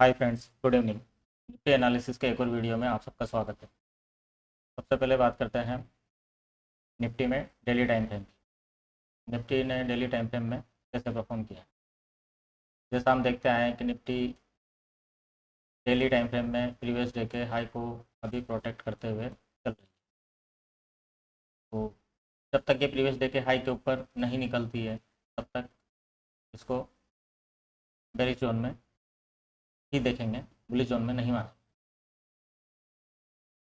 Hi friends, good evening. Nifty analysis के एक और वीडियो में आप सबका स्वागत है। सबसे पहले बात करते हैं निफ्टी में डेली टाइम फ्रेम की। निफ्टी ने डेली टाइम फ्रेम में कैसे परफॉर्म किया। जैसा हम देखते आए हैं कि निफ्टी डेली टाइम फ्रेम में प्रीवियस डे के हाई को अभी प्रोटेक्ट करते हुए चल रही है। तो जब तक ये प्रीवियस डे के हाई के ऊपर नहीं निकलती है तब तक इसको बेरिश जोन में ही देखेंगे, बुलिश जोन में नहीं मान।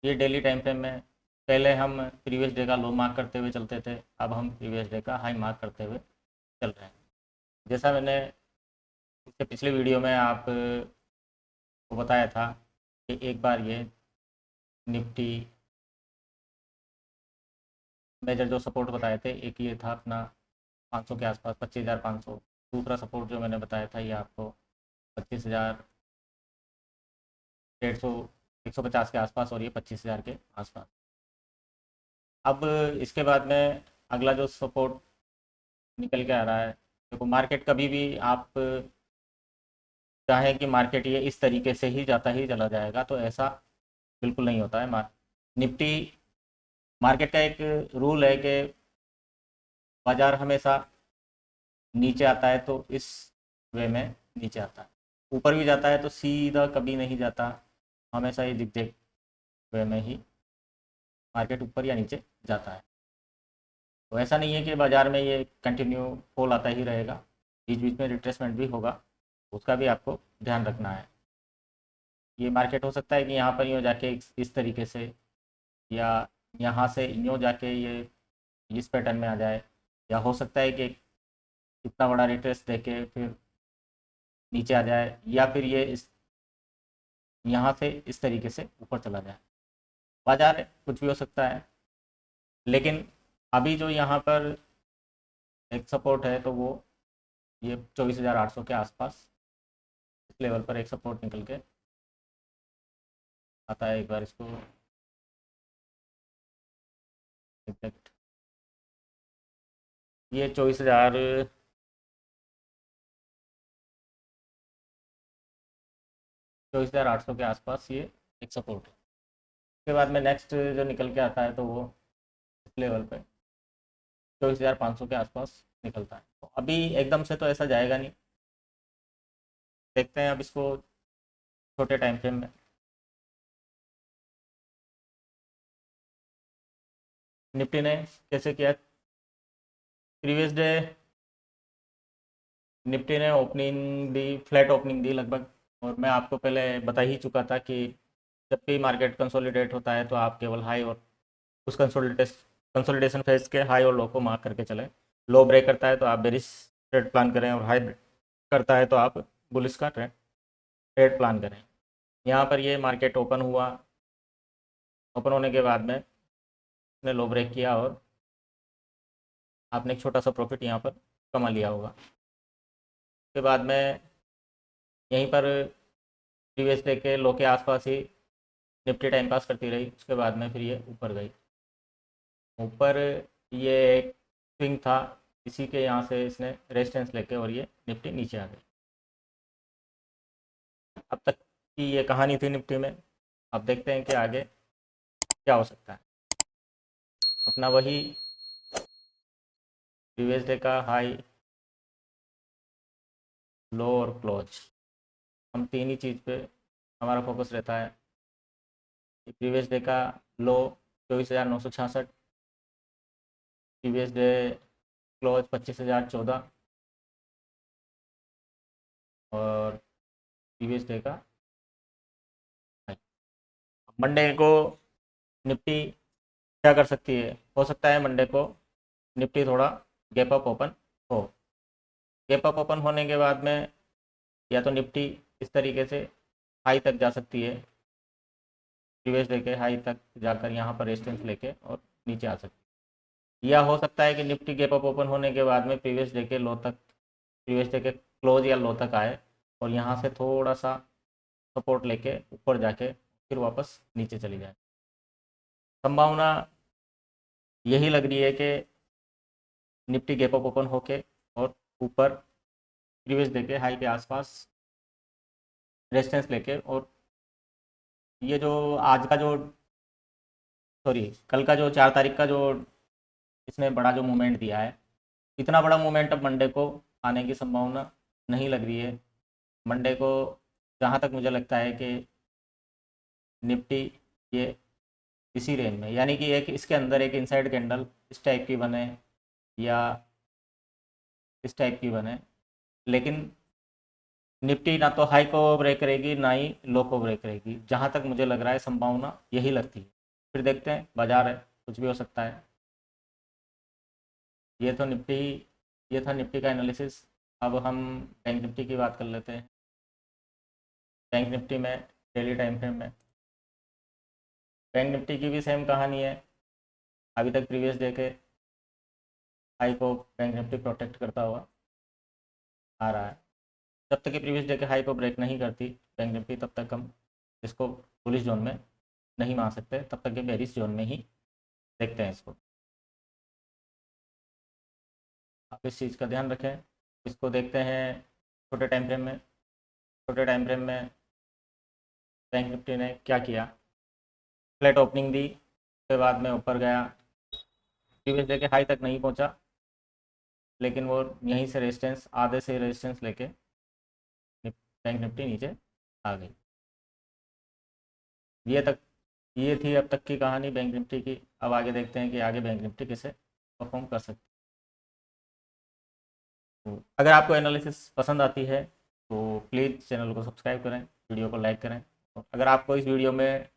ये डेली टाइम फ्रेम में पहले हम प्रीवियस डे का लो मार्क करते हुए चलते थे, अब हम प्रीवियस डे का हाई मार्क करते हुए चल रहे हैं। जैसा मैंने इससे पिछले वीडियो में आप को बताया था कि एक बार ये निफ्टी मेजर जो सपोर्ट बताए थे, एक ये था अपना 500 के आसपास, 25,500। दूसरा सपोर्ट जो मैंने बताया था ये आपको 25,150, 150 के आसपास, और ये 25,000 के आसपास। अब इसके बाद में अगला जो सपोर्ट निकल के आ रहा है, देखो मार्केट कभी भी आप चाहें कि मार्केट ये इस तरीके से ही जाता ही चला जाएगा तो ऐसा बिल्कुल नहीं होता है। निफ्टी मार्केट का एक रूल है कि बाजार हमेशा नीचे आता है तो इस वे में नीचे आता है, ऊपर भी जाता है तो सीधा कभी नहीं जाता, हमेशा ये जिगजैग वे में ही मार्केट ऊपर या नीचे जाता है। तो ऐसा नहीं है कि बाजार में ये कंटिन्यू फॉल आता ही रहेगा, बीच बीच में रिट्रेसमेंट भी होगा, उसका भी आपको ध्यान रखना है। ये मार्केट हो सकता है कि यहाँ पर यूँ जाके इस तरीके से, या यहाँ से यूँ जाके ये इस पैटर्न में आ जाए, या हो सकता है कि इतना बड़ा रिट्रेस देके फिर नीचे आ जाए, या फिर ये इस यहाँ से इस तरीके से ऊपर चला जाए। बाजार कुछ भी हो सकता है, लेकिन अभी जो यहाँ पर एक सपोर्ट है तो वो ये 24,800 के आसपास इस लेवल पर एक सपोर्ट निकल के आता है। एक बार इसको एग्जैक्ट ये 24,800 के आसपास ये एक सपोर्ट है। उसके बाद में नेक्स्ट जो निकल के आता है तो वो इस लेवल पे 24,500 के आसपास निकलता है। तो अभी एकदम से तो ऐसा जाएगा नहीं, देखते हैं अब इसको छोटे टाइम फ्रेम में। निफ्टी ने कैसे किया प्रीवियस डे, निफ्टी ने ओपनिंग दी, फ्लैट ओपनिंग दी लगभग। और मैं आपको पहले बता ही चुका था कि जब भी मार्केट कंसोलिडेट होता है तो आप केवल हाई और उस कंसोलिडेशन फेज के हाई और लो को मार्क करके चलें। लो ब्रेक करता है तो आप बेरिश ट्रेड प्लान करें, और हाई ब्रेक करता है तो आप बुलिश का ट्रेड प्लान करें। यहाँ पर ये मार्केट ओपन हुआ, ओपन होने के बाद में ने लो ब्रेक किया और आपने एक छोटा सा प्रॉफिट यहाँ पर कमा लिया होगा। उसके बाद में यहीं पर प्रीवियस डे के लो के आसपास ही निफ्टी टाइम पास करती रही। उसके बाद में फिर ये ऊपर गई, ऊपर ये एक स्विंग था, इसी के यहाँ से इसने रेजिस्टेंस लेके और ये निफ्टी नीचे आ गई। अब तक की ये कहानी थी निफ्टी में। अब देखते हैं कि आगे क्या हो सकता है। अपना वही प्रीवियस डे का हाई, लो और क्लोज, हम तीन ही चीज़ पे हमारा फोकस रहता है। प्रीवियस डे का लो 24,966, प्रीवियस डे क्लोज 25,014, और प्रीवियस डे का हाई। मंडे को निफ्टी क्या कर सकती है, हो सकता है मंडे को निफ्टी थोड़ा गैप अप ओपन हो। गैप अप ओपन होने के बाद में या तो निफ्टी इस तरीके से हाई तक जा सकती है, प्रीवियस डे के हाई तक जाकर यहाँ पर रेजिस्टेंस लेके और नीचे आ सकती है। या हो सकता है कि निफ्टी गैप अप ओपन होने के बाद में प्रीवियस डे के लो तक, प्रीवियस डे के क्लोज या लो तक आए, और यहाँ से थोड़ा सा सपोर्ट लेके ऊपर जाके फिर वापस नीचे चली जाए। संभावना यही लग रही है कि निफ्टी गैप अप ओपन होके और ऊपर प्रीवियस डे के हाई के आसपास रेजिस्टेंस लेके, और ये जो आज का जो सॉरी कल का जो 4 तारीख का जो इसने बड़ा जो मूवमेंट दिया है, इतना बड़ा मूवमेंट अब मंडे को आने की संभावना नहीं लग रही है। मंडे को जहाँ तक मुझे लगता है कि निफ्टी ये इसी रेंज में, यानी कि एक इसके अंदर एक इनसाइड कैंडल इस टाइप की बने या इस टाइप की बने, लेकिन निफ्टी ना तो हाई को ब्रेक करेगी ना ही लो को ब्रेक करेगी। जहाँ तक मुझे लग रहा है संभावना यही लगती है। फिर देखते हैं, बाजार है, कुछ भी हो सकता है। ये तो निफ्टी ये था निफ्टी का एनालिसिस। अब हम बैंक निफ्टी की बात कर लेते हैं। बैंक निफ्टी में डेली टाइम फ्रेम में बैंक निफ्टी की भी सेम कहानी है। अभी तक प्रीवियस डे के हाई को बैंक निफ्टी प्रोटेक्ट करता हुआ आ रहा है। जब तक कि प्रीवियस डे के हाई को ब्रेक नहीं करती बैंक निफ्टी, तब तक हम इसको बुलिश जोन में नहीं मान सकते, तब तक ये बेरिश जोन में ही देखते हैं इसको। आप इस चीज़ का ध्यान रखें। इसको देखते हैं छोटे टाइम फ्रेम में। छोटे टाइम फ्रेम में बैंक निफ्टी ने क्या किया, फ्लैट ओपनिंग दी, उसके बाद में ऊपर गया, प्रीवियस डे के हाई तक नहीं पहुंचा, लेकिन वो यहीं से रेजिस्टेंस, आधे से रेजिस्टेंस लेके बैंक निफ्टी नीचे आ गई। ये थी अब तक की कहानी बैंक निफ्टी की। अब आगे देखते हैं कि आगे बैंक निफ्टी कैसे परफॉर्म कर सकती है। तो अगर आपको एनालिसिस पसंद आती है तो प्लीज़ चैनल को सब्सक्राइब करें, वीडियो को लाइक करें। और अगर आपको इस वीडियो में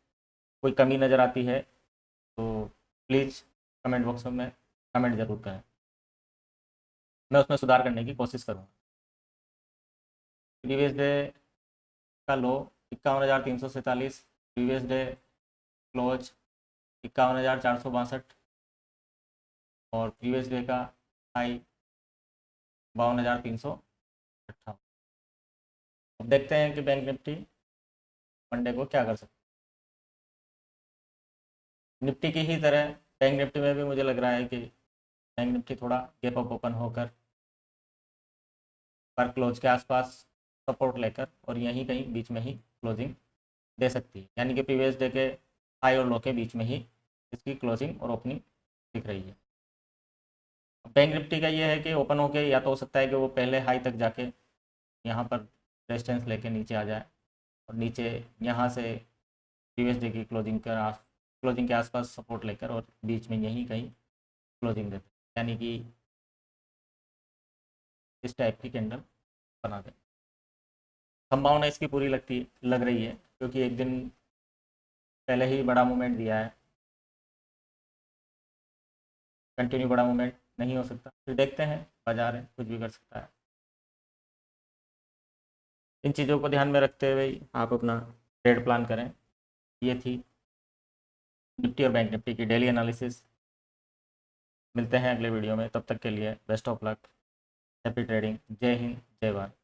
कोई कमी नज़र आती है तो प्लीज़ कमेंट बॉक्स में कमेंट ज़रूर करें, मैं उसमें सुधार करने की कोशिश करूँगा। प्रीवियस डे का लो 51,347, प्रीवियस डे क्लोज 51,462, और प्रीवियस डे का हाई 52,358। अब देखते हैं कि बैंक निफ्टी मंडे को क्या कर सकते हैं। निफ्टी की ही तरह बैंक निफ्टी में भी मुझे लग रहा है कि बैंक निफ्टी थोड़ा गैप अप ओपन होकर पर क्लोज के आसपास सपोर्ट लेकर और यहीं कहीं बीच में ही क्लोजिंग दे सकती है, यानी कि प्रीवियस डे के हाई और लो के बीच में ही इसकी क्लोजिंग और ओपनिंग दिख रही है। बैंक निफ्टी का ये है कि ओपन होके या तो हो सकता है कि वो पहले हाई तक जाके यहाँ पर रेजिस्टेंस लेके नीचे आ जाए, और नीचे यहाँ से प्रीवियस डे की क्लोजिंग के आसपास सपोर्ट लेकर और बीच में यहीं कहीं क्लोजिंग देते, यानी कि इस टाइप की कैंडल बना दे। संभावना इसकी पूरी लग रही है, क्योंकि एक दिन पहले ही बड़ा मूवमेंट दिया है। कंटिन्यू बड़ा मूवमेंट नहीं हो सकता, फिर देखते हैं, बाजार है, कुछ भी कर सकता है। इन चीज़ों को ध्यान में रखते हुए आप अपना ट्रेड प्लान करें। ये थी निफ्टी और बैंक निफ्टी की डेली एनालिसिस। मिलते हैं अगले वीडियो में, तब तक के लिए best of luck, happy trading. जय हिंद, जय भारत।